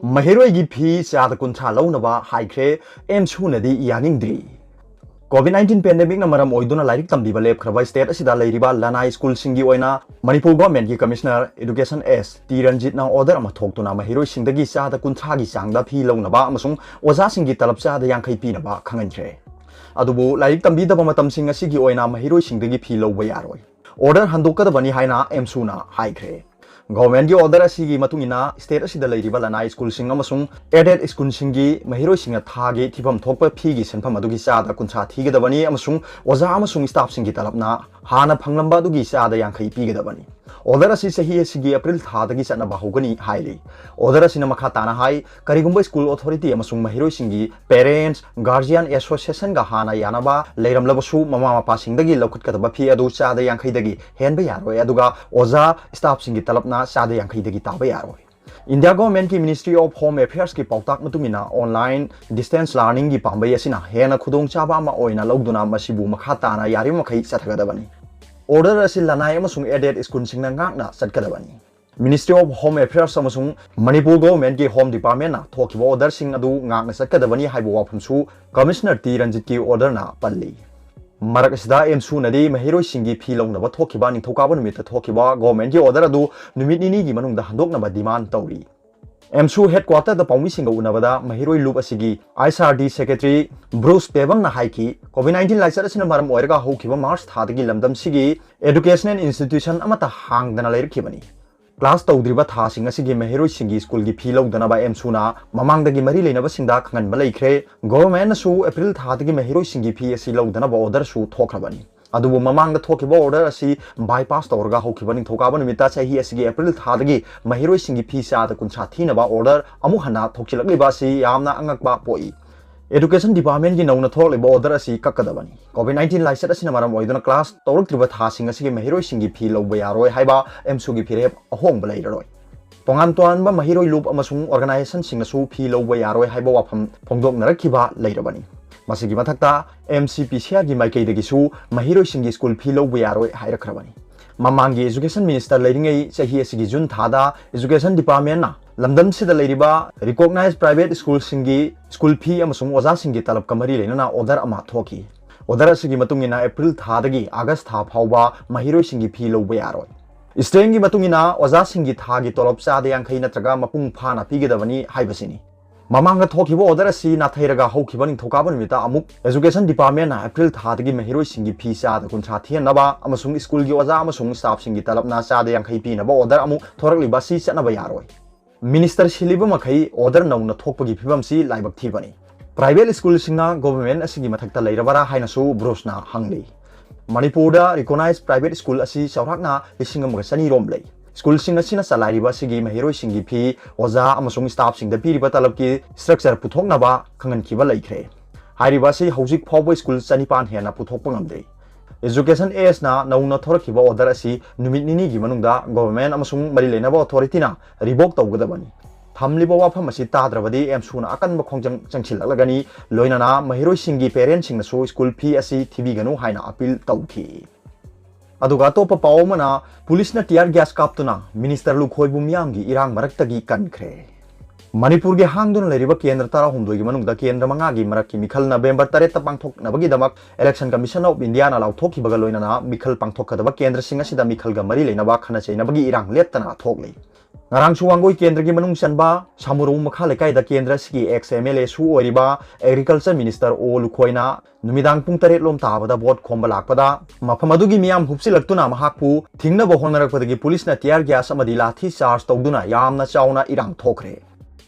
Mahiroi P Sada Kunta Lonaba Haikre M Sunadi Yaningdri. COVID-19 pandemic na maram oiduna lairik tambiba lep khrabai state asida leiriba Lanai School Singi oina Manipur government ki commissioner education S T Ranjit na order ama thoktuna mahiroi singdagi sada kunta gi sangda phi lonaba amasung oza singi talap sada yangkai pi naba khanganjre adubu lairik tambi da matam sing asigi oina mahiroi singdagi phi loba yaroi order handokada bani haina emsuna haikre government ki order asigi matungina state asida leiriba Lanai School sing amasung aided school singi mahiroi singa thagi thibam thokpa phi gi senpham adugi sada kunta thigedabani amasung oza amasung staff singi talapna hana phanglamba adugi sada yangkai pigedabani order asi sahi asigi April thadagi chanaba hogani haili order asina makha tana hai karigumba school authority amasung mahiroi singi parents guardian association ga hana yanaba leiramlabasu mama mapa singdagi lokutkadaba phi adu sada yangkai dagi henba yaroi aduga oza staff singi talapna sada yangkai dagi taba yaroi India government ki Ministry of Home Affairs ki pautak matungina online distance learning gi pambai asina hena khudong chaba ama oina logduna masibu makha tana yari makhai sathagadabani order asil Lanai amasung aided school singna ngakna satkadabani Ministry of Home Affairs amasung Manipur government ki Home Department na thokiba order sing adu ngakna satkadabani haibu waphamsu Commissioner T Ranjit ki order na palli Marak asida emsu nadi mahiroi singi phi longnaba thokiba ningthokaba numita thokiba government ki order adu numit nini gi manungda handoknaba demand tawri emsu headquarter da paumi singa unabada mahiroi loop asigi ISRD secretary Bruce Pebang na haiki COVID-19 laisar asina maram oirga hokiba March thadagi lamdam sigi educational institution amata hangdana leirkhibani class tawdriba tha singa sigi mahiroi singi school gi phi logdana ba emsu na mamangdagi mari leinaba singda khangan balaikre government su April thadagi mahiroi singi phi asi logdana ba order su thokrabani adubu mamangda thokiba order asi bypass tawrga hokiba ningthokaba numita chahi asigi April thadagi mahiroi singi phi sa da kuncha thina ba order amu hana thokchilakliba si yamna angakba poi Education Department ki nauna thokliba order asi kakkadabani COVID-19 laisat asina maram oiduna class tawruktriba tha singa sigi mahiroi singi phi logba yaroi haiba emsu gi phirep ahong balai roi tongan toan ba mahiroi loop amasung organization singna su phi logba yaroi haiba wafam phongdok narakhiba leirabani masigi mathakta MCPCR gi maikaidagi su mahiroi singi school phi logba yaroi hairakhrabani mamangi education minister leiringai chahi asigi June thada education department na lamdam sida leiriba recognized private school singi school fee amasung oza singi talab kamari leinana order ama thoki order asigi matungina April thadagi August tha phauba mahiroi singi fee logba yaroi strengi matungina oza singi thagi tolop cha de yangkhai natraga mapung phana pigedabani haibasini mamanga thokiba order asi na thairaga hokiba ningthokaba numita amuk education department na April thadagi mahiroi singi fee cha da kuncha thianaba amasung school gi oza amasung staff singi talab na cha de yangkhai pi naba order amu thorakliba si chanaba yaroi Minister Shiliba Makai order nauna thokpagi phibam si laibak thibani private school singna government asigi mathakta leirabara hainasu brosna hangli Manipur da recognized private school asi chawrakna lisingam ga sani rom lei school singa sina salariba sigi mahiroi singi phi oza amasung staff singda piriba talab ki structure puthoknaba khangan kiba laikre hairiba si hojik phawba school chanipan hena puthokpa ngamdei Education AS na nauna thorakiba order asi numit nini gi manungda government amasung mari leinaba authority na revoke tawgadabani thamliba wafam asi tadrabadi emsu na akanba khongjang changchilagani loinana mahiroi singi parents singna su school fee asi thibiganu haina appeal tawki aduga topa pawmana police na tear gas kaptuna minister lukhoibu miyamgi irang maraktagi kankhre Manipur ge hangdun leriba kendra tara humdoi gi manungda kendra manga gi marakki mikhal November 3 ta pangthok nabagi damak election commission of India na lauthokhi baga loina na mikhal pangthok kadaba kendra singa sida mikhal ga mari leina ba khana chaina bagi irang leptana thoklei ngarang suwangoi kendra gi manung sanba samuru makha lekai da kendra sigi ex MLA su oriba agriculture minister o lukhoina numidang pung 8 lom tabada vote khomba lakpada mafam adugi miyam hupsilaktuna mahakpu thingna bo honnarakpadagi police na tear gas amadi lathi charge tawduna yamna chauna irang thokre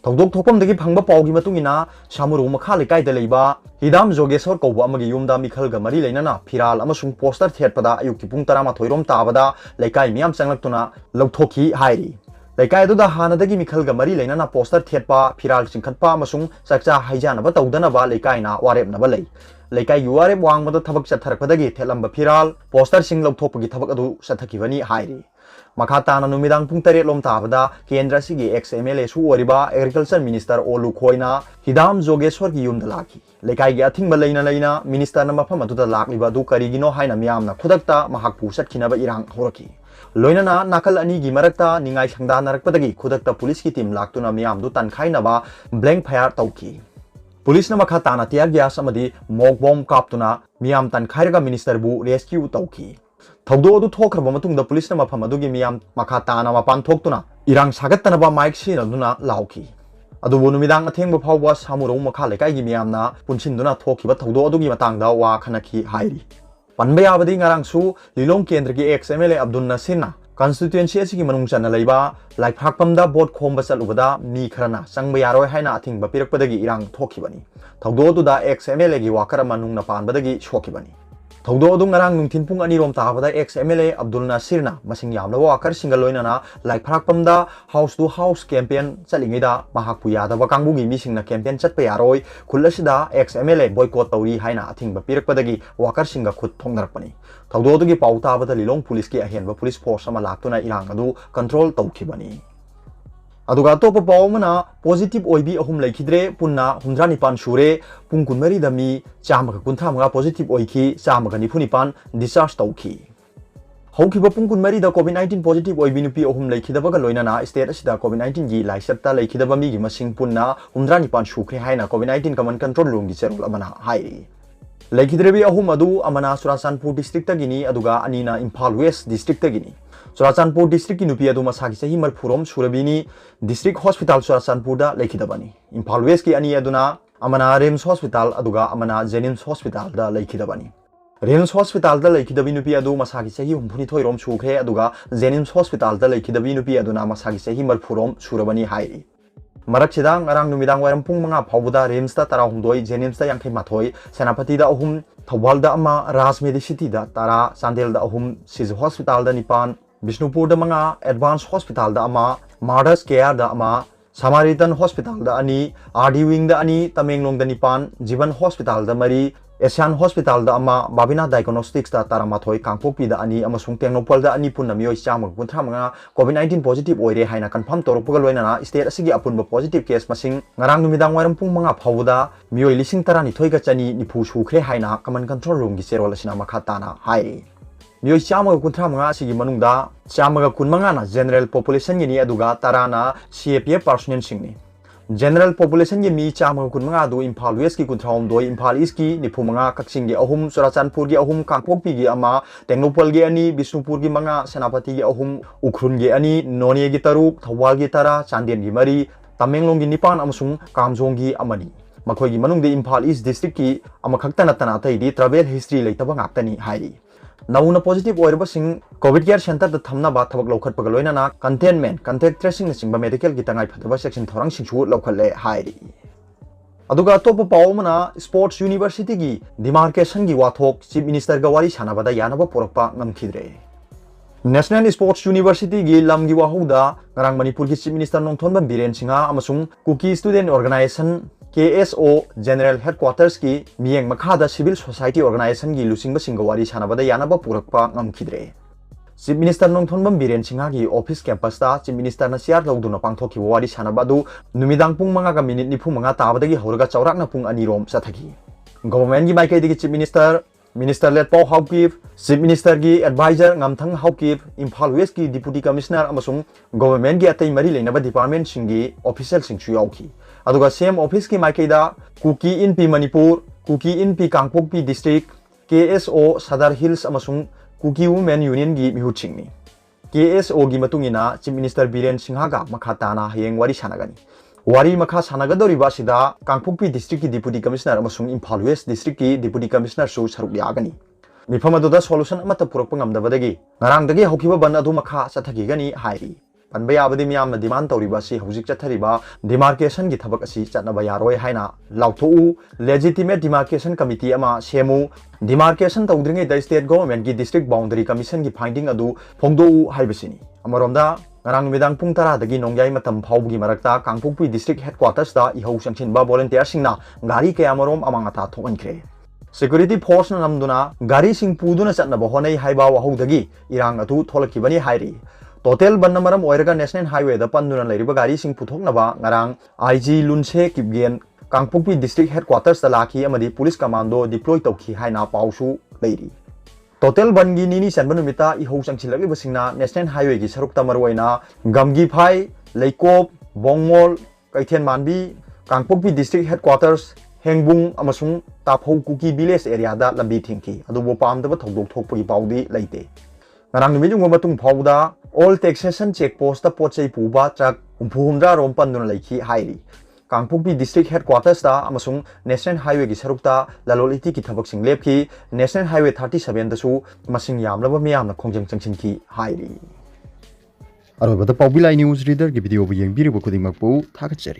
Tawdok thopamdagi phangba pawgi matungina samuru makha lekai da leiba hidam jogesor kawba amagi yumda mikhal ga mari leinana phiral amasung poster thetpada ayukki pung 13 rom tabada lekai miyam changlaktuna lawthokhi hairi lekai du da hanadagi mikhal ga mari leinana poster thetpa phiral chingkhatpa amasung chakcha haijana ba tawdana ba lekai na warep na ba lei लेकाई युवारे वांगमद थबक चथरपदगी थेलंब फिराल poster सिंग लौथोपगी थबक अदु सथकिबनी हाइरी मखा ताना नुमिदांग पुंग 8 लोम ताबदा केंद्र सिगी ex MLA सु ओरिबा agriculture minister ओलु खोइना हिदाम जोगेश्वर की युमदा lucky लेकाई गे a thing बलैना लैना minister न मफम अदुदा लाखलिबा दु करिगिनो हाइना मियामना खुदकता महाकपु सटखिनबा इरांग होरकी लोइनना नाकल अनि गी मरकता निंगाई संगदा नरकपदगी खुदकता पुलिस की टीम लाक्तुना मियाम दु तनखाइनबा ब्लैंक फायर तौकी पुलिस न मखा ताना टियर गैस अमदी मोक बॉम्ब कापतुना मियाम तनखाइरगा मिनिस्टर बु रेस्क्यू तौकी थौदो अदु थोखरबा मतुंगदा पुलिस न मफम अदुगी मियाम मखा ताना मपान थोक्तुना इरांग सागत्तनबा माइक सिनदुना लाउकी अदुबु नुमिदांग अथेंग फावबा सामुरौ मखा लेकाइगी मियामना पुनसिनदुना थोखिबा थौदो अदुगी मतंगदा वा खनखी हाइरी पनबे याबदी ngarangsu लिलोंग केंद्र की एक्स एमएलए अब्दुल नसीरना constituency asigi manung chana leiba laiprakpamda bot khomba chalubada mi kharana changba yaroi haina athingba pirakpadagi irang thokibani thaudo duda ex MLA gi wakara manung na panbadagi shokibani thaudo du ngarang nungthin pung ani rom tabada ex MLA Abdul Nasirna masing yamla wakar singal loinana laiprakpamda house to house campaign chalingida mahakpu yadaba kangbugi misingna campaign chatpa yaroi khulasida ex MLA boycott tawri haina athingba pirakpadagi wakar singa khut thongnarakpani thaudo du gi pautabada lilong police ki ahenba police force ama laktuna irang adu control tawkhibani aduga topa pawmana positive oibi ahum laikhidre punna 109 sure pung kunmari dami chama ka kunthamga positive oiki chama ka nifunipan discharge tawki haukiba pung kunmari da covid-19 positive oibi nupi ahum laikhidaba ga loinana state asida covid-19 gi laisapta laikhidaba mi gi masing punna 109 sukre haina covid-19 command control room gi cherol amana hairi laikhidrebi ahum adu amana Churachandpur district tagini aduga anina Imphal West district tagini Churachandpur district ki nupi adu masagi sahi marphurom surabini district hospital Churachandpur da laikhidabani Imphal West ki ani aduna amana Rims hospital aduga amana Jenims hospital da laikhidabani Rims hospital da laikhidabi nupi adu masagi sahi 33 rom sukhe aduga Jenims hospital da laikhidabi nupi aduna masagi sahi marphurom surabani hairi Marak sidang arang numidang waram pung mga pawbuda Rims da tara humdoi Jenims da yangkai mathoi Senapati da ahum Thawbal da ama Raj Medicity da tara Chandel da ahum Siz hospital da nipan Bishnupur da mga Advanced hospital da ama Marders Care da ama Samaritan hospital da ani RD Wing da ani Tamenglong da nipan Jivan hospital da mari Asian hospital da ama Babina Diagnostics da tara mathoi Kangpokpi da ani amasung Tengnopal da ani punna mioi chamag kunthra mga COVID-19 positive oire haina confirm toropgal loinana state asigi apunba positive case masing ngarang numidang waram pung mga phawda mioi lising tarani thoiga chani nipu sukhre haina command control room gi serol asina makhatana hai mioi chamag kunthra mga asigi manungda chamaga kunmanga na general population gi ni aduga tarana CAPF personnel singni General population ye mi chama kun manga do Imphal West ki kunthraum do Imphal East ki nipu manga kaksing gi ahum Churachandpur gi ahum Kangpokpi gi ama Tengnopal gi ani Bishnupur gi manga Senapati gi ahum Ukhrun gi ani Nonie gi taruk Thawal gi tara Chandel gi mari Tamenglong gi nipan amasung Kamjong gi amani makhoi gi manung de Imphal East district ki ama khaktana tana tai di travel history leitaba ngaktani hairi Nauna positive oirba sing COVID care center da thamna ba thabak lokhat pagaloina na containment contact tracing na singba medical ki tangai phataba section thorang singchu lokhalle hairi aduga top pawmana sports university gi demarcation gi wathok chief minister ga wari sanabada yanaba porakpa ngamkhidre National Sports University gi lam gi wahuda ngarang Manipur gi chief minister Nongthonbam Biren Singha amasung Kuki Student Organization KSO General Headquarters ki miyeng makhada Civil Society Organization gi lusingba singawari sanabada yanaba purakpa ngamkhidre Chief Minister Nongthonbam Biren Singha gi office campus ta Chief Minister na siar lawduna pangthoki wari sanabadu numidang pung manga ga minute nipu manga tabadagi horaga chawrak na pung ani rom sathagi government gi maikai digi Chief Minister led Paul Hawkip Chief Minister gi advisor ngamthang Hawkip Imphal West ki Deputy Commissioner amasung government gi atai mari leinaba department singi official singchu yauki aduga same office ki maikaida Kuki in P Manipur Kuki in P Kangpokpi district KSO Sadar Hills amasung Kuki Women Union gi mihuchingni KSO gi matungina Chief Minister Biren Singha ga makhatana hayeng wari sanagani wari makha sanagadoriba sida Kangpokpi district ki Deputy Commissioner amasung Imphal West district ki Deputy Commissioner su saruk yagani mifam aduda solution amata purakpa ngamdabadagi ngarangdagi haukiba ban adu makha chathagigani hairi Panba yabadi miyamna demand tawriba si hujik chathariba demarcation gi thabak asi chatnaba yaroi haina lauthu legitimate demarcation committee ama semu demarcation tawdringe the state government gi district boundary commission gi finding adu phongdo haibasini amaromda ngarang midang pung tara dagi nongyai matam phawgi marakta Kangpokpi district headquarters da ihau sangchinba volunteer singna gari kayamarom amangata thokankre Security force na namduna gari sing puduna chatnaba honai haiba wahodagi irang atu tholakibani hairi total banna maram oiraga national highway da panduna lairiba gari sing puthoknaba ngarang IG lunse kibgen Kangpokpi district headquarters da lakhi amadi police commando deploy tawki haina pausu leiri total bangi nini sanba numita i ho changchilagi basingna national highway gi sarukta marwaina gamgi phai leikop bongmol kaithen manbi Kangpokpi district headquarters Hengbung amasung Taphou Kuki village area da lambi thingki adubo pamdaba thodok thokpagi paudi leite ngarang numi jung matung phauda all taxation check post da pochei puba truck umphumra rom panduna leikhi hairi Kangpokpi district headquarters da amasung national highway gi sarukta laloliti ki thabak sing lepki national highway 37 da su masing yamlaba miyamna khongjang changchinki hairi arobada paubilai news reader gi video bu yengbiri bu khuding makpu thakachari